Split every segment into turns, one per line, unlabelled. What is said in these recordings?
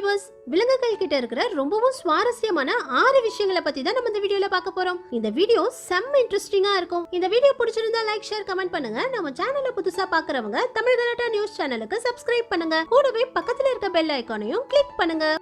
Viewers, விலங்குகள் கிட்ட இருக்கிற ரொம்பவும் சுவாரஸ்யமான 6 விஷயங்களை பத்தி தான் நம்ம இந்த வீடியோல பார்க்க போறோம். இந்த வீடியோ செம்ம இன்ட்ரெஸ்டிங்கா இருக்கும். இந்த வீடியோ பிடிச்சிருந்தா லைக், ஷேர், கமெண்ட் பண்ணுங்க. நம்ம சேனலை புதுசா பார்க்கறவங்க தமிழ் கலாட்டா நியூஸ் சேனலுக்கு சப்ஸ்கிரைப் பண்ணுங்க. கூடவே பக்கத்துல இருக்க பெல் ஐகானையும் கிளிக் பண்ணுங்க.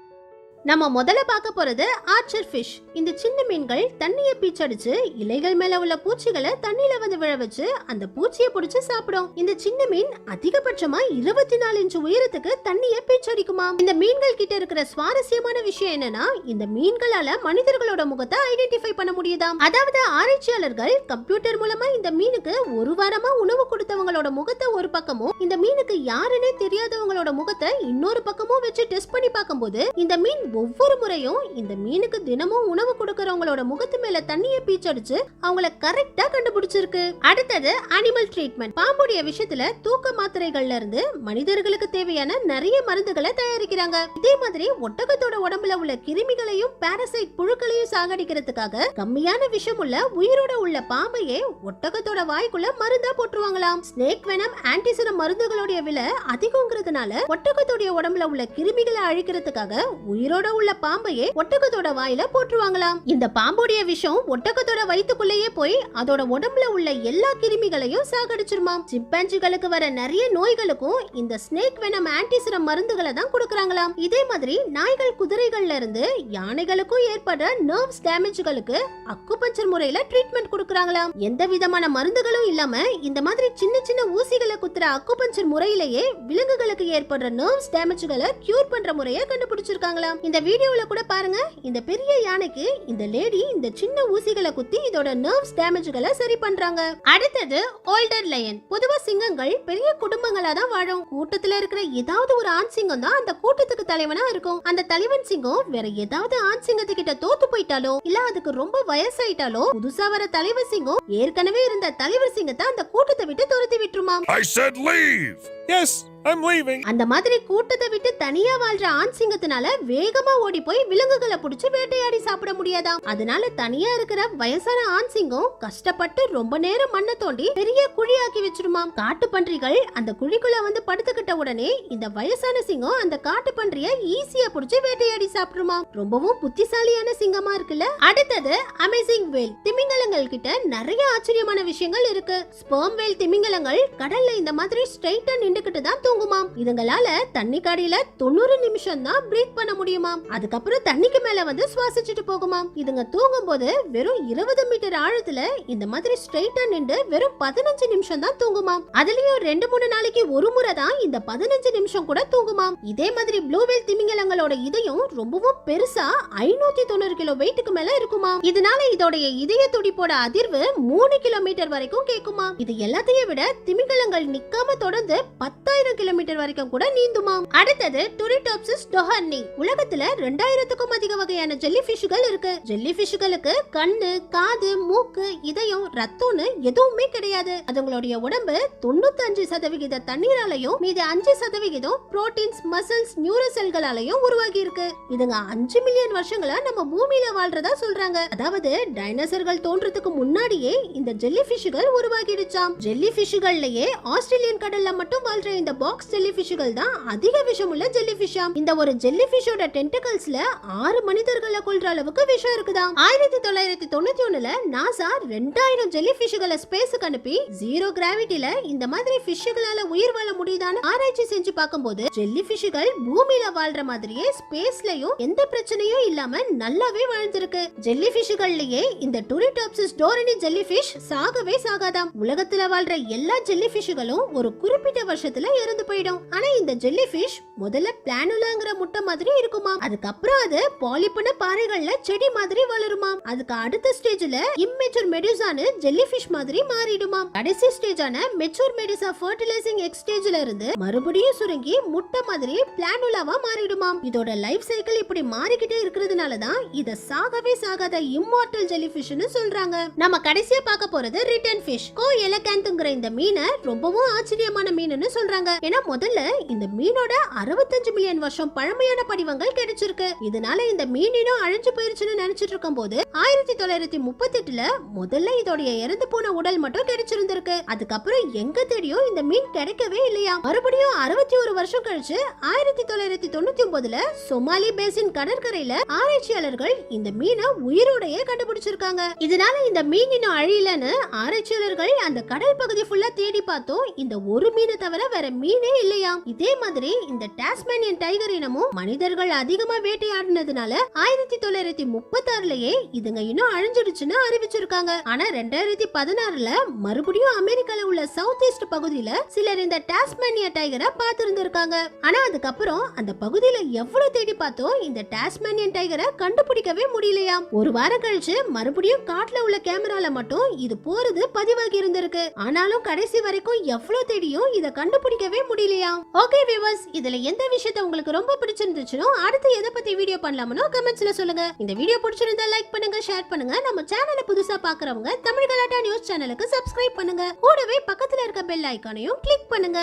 நம்ம முதல்ல பார்க்க போறது ஆர்ச்சர் ஃபிஷ். இந்த சின்ன மீன்கள் தண்ணியை பீச்சடிச்சு இலைகள் மேல உள்ள பூச்சிகளை தண்ணியில வந்து விழ வச்சு அந்த பூச்சியை பிடிச்சு சாப்பிடும். இந்த சின்ன மீன் அதிகபட்சமா 24 இன்ச் உயரத்துக்கு தண்ணியை பீச்சடிக்குமா. இந்த மீன்கள் கிட்ட இருக்கிற சுவாரஸ்யமான விஷயம் என்னன்னா, இந்த மீன்களால மனிதர்களோட முகத்தை ஐடென்டிஃபை பண்ண முடியுதாம். அதாவது ஆராய்ச்சியாளர்கள் கம்ப்யூட்டர் மூலமா இந்த மீனுக்கு ஒரு வாரமா உணவு கொடுத்தவங்களோட முகத்தை ஒரு பக்கமும், இந்த மீனுக்கு யாருன்னே தெரியாதவங்களோட முகத்தை இன்னொரு பக்கமும் வச்சு டெஸ்ட் பண்ணி பார்க்கும்போது இந்த மீன் ஒவ்வொரு முறையும் இந்த மீனுக்கு தினமும் உணவு கொடுக்கறவங்களோட முகத்து மேல தண்ணியை பீச்சடிச்சு அவங்கள கரெக்டா கண்டுபிடிச்சிருக்கு. அடுத்தது அனிமல் ட்ரீட்மெண்ட். பாம்புடைய விஷயத்துல தூக்க மாத்திரைகள்ல இருந்து மனிதர்களுக்கு தேவையான நிறைய மருந்துகளை தயாரிக்கிறாங்க. இதே மாதிரி ஒட்டகத்தோட உடம்புல உள்ள கிருமிகளையும் பாரசைட் புழுக்களையும் சாகடிக்கிறதுக்காக கம்மியான விஷம் உள்ள உயிரோட உள்ள பாம்பையே ஒட்டகத்தோட வாய்க்குள்ள மருந்தா போட்டுருவாங்களாம். ஸ்னேக் வெனம் ஆன்டிசனம் மருந்துகளுடைய விலை அதிகங்கிறதுனால ஒட்டகத்தோட உடம்புல உள்ள கிருமிகளை அழிக்கிறதுக்காக உயிரோட உள்ள பாம்பையே ஒட்டகத்தோட வாயில போட்டுருவாங்களாம். இந்த பாம்புடைய விஷம் ஒட்டகத்தோட வயித்துக்குள்ளேயே போய் அதோட உடம்புல உள்ள எல்லா கிருமிகளையும் சாகடிச்சிருமாம். சிம்பான்சிகளுக்கு வர நிறைய நோய்களுக்கும் இந்த ஸ்னேக் வெனம் ஆன்டிசனம் மருந்துகளை தான் கொடுக்கறாங்களாம். இதே மாதிரி நாய்கள், குதிரைகள்ல இருந்து யானைகளுக்கும் ஏற்படுற நர்வ்ஸ் டேமேஜ்களுக்கு அக்குபஞ்சர் முறையில ட்ரீட்மெண்ட் கொடுக்கறாங்களாம். எந்த விதமான மருந்துகளும் இல்லாம இந்த மாதிரி சின்ன சின்ன ஊசிகளை குத்துற அக்குபஞ்சர் முறையிலேயே விலங்குகளுக்கு ஏற்படுற நர்வ்ஸ் டேமேஜ்களை கியூர் பண்ற முறையை கண்டுபிடிச்சிருக்காங்களாம். இந்த வீடியோல கூட பாருங்க, இந்த பெரிய யானைக்கு இந்த லேடி இந்த சின்ன ஊசிகளை குத்தி இதோட நர்வ்ஸ் டேமேஜ்களை சரி பண்றாங்க. அடுத்தது ஓல்டர் லயன். பொதுவா சிங்கங்கள் பெரிய குடும்பங்களா தான் வாழும். கூட்டத்துல இருக்கிற ஏதாவது ஒரு ஆண் சிங்கம் தான் அந்த கூட்டத்துக்கு தலைவனா இருக்கும். அந்த தலைவன் சிங்கம் வேற ஏதாவது ஆண் சிங்கத்துக்கிட்ட தோத்து போயிட்டாலோ இல்ல அதுக்கு ரொம்ப வயசாயிட்டாலோ புதுசா வர தலைவர் சிங்கம் ஏற்கனவே இருந்த தலைவர் சிங்கத்தை அந்த கூட்டத்தை விட்டு துரத்தி விட்டுருமா.
I said leave. Yes, I'm leaving.
அந்த மாதிரி கூட்டத்தை விட்டு தனியா வாழ்ற ஆண் சிங்கத்தினால வேகமா ஓடி போய் விலங்குகளை புடிச்சு வேட்டையாடி சாப்பிட முடியாதாம். அதனால தனியா இருக்கிற வயசான ஆண் சிங்கம் கஷ்டப்பட்டு ரொம்ப நேரம் மண்ணை தோண்டி பெரிய குழியாக்கி வச்சிருமாம். காட்டு பன்றிகள் அந்த குழிக்குள்ள வந்து படுத்துக்கிட்ட உடனே இந்த வயசான சிங்கம் அந்த காட்டு பன்றிய ஈஸியா புடிச்சு வேட்டையாடி சாப்பிடுமாம். ரொம்பவும் புத்திசாலியான சிங்கமா இருக்குல்ல. அடுத்தது அமேசிங் வேல். திமிங்கலங்கள் கிட்ட நிறைய ஆச்சரியமான விஷயங்கள் இருக்கு. ஸ்பெர்ம் வேல் திமிங்கலங்கள் கடல்ல இந்த மாதிரி ஸ்ட்ரைட்டா நின்னுக்கிட்டு தான் தூங்குமாம். இதுங்களால தண்ணி கடியில 90 நிமிஷம் தான் பிரீத் பண்ண முடியுமாம். அதுக்கப்புறம் தண்ணிக்கு மேல வந்து சுவாசிச்சுட்டு போகுமாம். இதுங்க தூங்கும் போது வெறும் 20 மீட்டர் ஆழத்துல இந்த மாதிரி ஸ்ட்ரைட்டா நின்று வெறும் 15 நிமிஷம் தான் தூங்குமாம். அதுலயும் 2-3 நாளைக்கு ஒரு முறை தான் இந்த 15 நிமிஷம் கூட தூங்குமாம். இதே மாதிரி ப்ளூ வேல் திமிங்கலங்களோட இதயம் ரொம்பவும் பெருசா 590 கிலோ வெயிட்டுக்கு மேல இருக்குமாம். இதனால இதோடைய இதய துடிப்போட அதிர்வு 3 கிலோமீட்டர் வரைக்கும் கேக்குமா. இது எல்லாத்தையும் விட திமிங்கலங்கள் நிக்காம தொடர்ந்து 10,000 கிலோமீட்டர் வரைக்கும் கூட நீந்துமாம். அடுத்தது டுரிடாப்சிஸ் டொஹர்னி. உலகத்துல 2000க்கும் அதிக வகையான ஜெல்லி ஃபிஷ்கள் இருக்கு. ஜெல்லி ஃபிஷ்களுக்கு கண்ணு, காது, மூக்கு, இதயம், ரத்தம்னு எதுவுமே கிடையாது. அதுங்களுடைய உடம்பு 95% தண்ணீராலையும் மீதி 5% புரோட்டீன்ஸ், மசில்ஸ், நியூரோ செல்களாலையும் உருவாகி இருக்கு. இதுங்க 5 மில்லியன் வருஷங்களா நம்ம பூமியில வாழ்றதா சொல்றாங்க. அதாவது டைனோசர்கள் தோன்றதுக்கு முன்னாடியே இந்த ஜெல்லி ஃபிஷ்கள் உருவாகிடுச்சாம். ஜெல்லி ஃபிஷ்கள்லயே ஆஸ்திரேலியன் கடல்ல மட்டும் வாழ்ற இந்த பாக்ஸ் ஜெல்லி ஃபிஷ்கள் தான் அதிக விஷமுள்ள ஜெல்லி ஃபிஷ்ஷாம். இந்த ஒரு ஜெல்லி ஃபிஷ்ஷோட டென்டகல்ஸ்ல 6 மனிதர்களை கொல்ற அளவுக்கு விஷம் இருக்குதாம். 1991ல நாசா 2000 ஜெல்லி ஃபிஷ்களை ஸ்பேஸ்க்கு அனுப்பி ஜீரோ கிராவிட்டில இந்த மாதிரி ஃபிஷ்களால உயிர் வாழ முடியுதான்னு ஆராய்ச்சி செஞ்சு பார்க்கும்போது ஜெல்லி ஃபிஷ்கள் பூமியில வாழ்ற மாதிரியே ஸ்பேஸ்லயும் எந்த பிரச்சனையும் இல்லாம நல்லாவே வாழ்ந்திருக்கு. ஜெல்லி ஃபிஷ்கள்லயே இந்த டுரிடாப்சிஸ் டோரினி ஜெல்லி ஃபிஷ் சாகவே சாகாதாம். உலகத்துல வாழ்ற எல்லா ஜெல்லி ஃபிஷ்களும் ஒரு குறிப்பிட்ட வருஷத்துல இறந்து போயிடும். ஆனா இந்த ஜெல்லி ஃபிஷ் முதல்ல பிளானுலாங்கிற முட்டை மாதிரி இருக்குமா. அதுக்கப்புறம் அது பாலிப்புன பாறைகள்ல செடி மாதிரி வளருமா. அதுக்கு அடுத்த ஸ்டேஜ்ல இம்மெச்சூர் மெடியூசான்னு ஜெல்லி ஃபிஷ் மாதிரி மாறிடுமா. கடைசி ஸ்டேஜான மெச்சூர் மெடியூசா ஃபெர்டிலைசிங் எக் ஸ்டேஜ்ல இருந்து மறுபடியும் சுருங்கி முட்டை மாதிரி பிளானுலாவா மாறிடுமா. இதோட லைஃப் சைக்கிள் இப்படி மாறிக்கிட்டே இருக்கிறதுனால தான் இத சாகவே சாகாத இம்மார்டல் ஜெல்லி ஃபிஷ்னு சொல்றாங்க. நம்ம கடைசியா பார்க்க போறது ரிட்டன் ஃபிஷ். கோ எலகான்த்ங்கற இந்த மீனை ரொம்பவும் ஆச்சரியமான மீனுன்னு சொல்றாங்க. ஏன்னா ஏன்னா முதல்ல இந்த மீனோட 65 மில்லியன் வருஷம் பழமையான படிவங்கள் கிடைச்சிருக்கு. இதனால இந்த மீன் இனம் அழிஞ்சு போயிருச்சுன்னு நினைச்சிட்டு இருக்கும் போது 1938ல முதல்ல இதோடைய இறந்து போன உடல் மட்டும் கிடைச்சிருந்திருக்கு. அதுக்கப்புறம் எங்க தேடியும் இந்த மீன் கிடைக்கவே இல்லையா. மறுபடியும் 61 வருஷம் கழிச்சு 1999ல சொமாலி பேசின் கடற்கரையில ஆராய்ச்சியாளர்கள் இந்த மீனை உயிரோடையே கண்டுபிடிச்சிருக்காங்க. இதனால இந்த மீன் இன்னும் அழியலன்னு ஆராய்ச்சியாளர்கள் அந்த கடல் பகுதி ஃபுல்லா தேடி பார்த்தோம். இந்த ஒரு மீனை தவிர வேற மீனே இல்லையா. இதே மாதிரி இந்த டாஸ்மேனியன் டைகர் இனமும் மனிதர்கள் அதிகமா வேட்டையாடினதுனால 1936லயே இதுங்க இன்னும் அழிஞ்சிடுச்சுன்னு அறிவிச்சிருக்காங்க. ஆனா 2016ல மறுபடியும் அமெரிக்கால உள்ள சவுத் ஈஸ்ட் பகுதியில சிலர் இந்த டாஸ்மேனியா டைகரை பார்த்திருந்திருக்காங்க. ஆனா அதுக்கப்புறம் அந்த பகுதியில எவ்வளவு தேடி பார்த்தோம் இந்த டாஸ்மேனியன் டைகரை கண்டுபிடிக்கவே முடியலையா. ஒரு வாரம் கழிச்சு மறுபடியும் காட்டுல உள்ள கேமரால மட்டும் இது போறது பதிவாகி இருந்திருக்கு. ஆனாலும் கடைசி வரைக்கும் எவ்வளவு தேடியும் இத கண்டுபிடிக்கவே முடியலையா. ஓகே வியூவர்ஸ், இதுல எந்த விஷயத்தை உங்களுக்கு ரொம்ப பிடிச்சிருந்துச்சுனோ அடுத்து எதை பத்தி வீடியோ பண்ணலாம்னு கமெண்ட்ஸ்ல சொல்லுங்க. இந்த வீடியோ பிடிச்சிருந்தா லைக் பண்ணுங்க, ஷேர் பண்ணுங்க. நம்ம சேனலை புதுசா பாக்குறவங்க தமிழ் கலாட்டா நியூஸ் சேனலுக்கு சப்ஸ்கிரைப் பண்ணுங்க. கூடவே பக்கத்துல இருக்க பெல் ஐகானையும் கிளிக் பண்ணுங்க.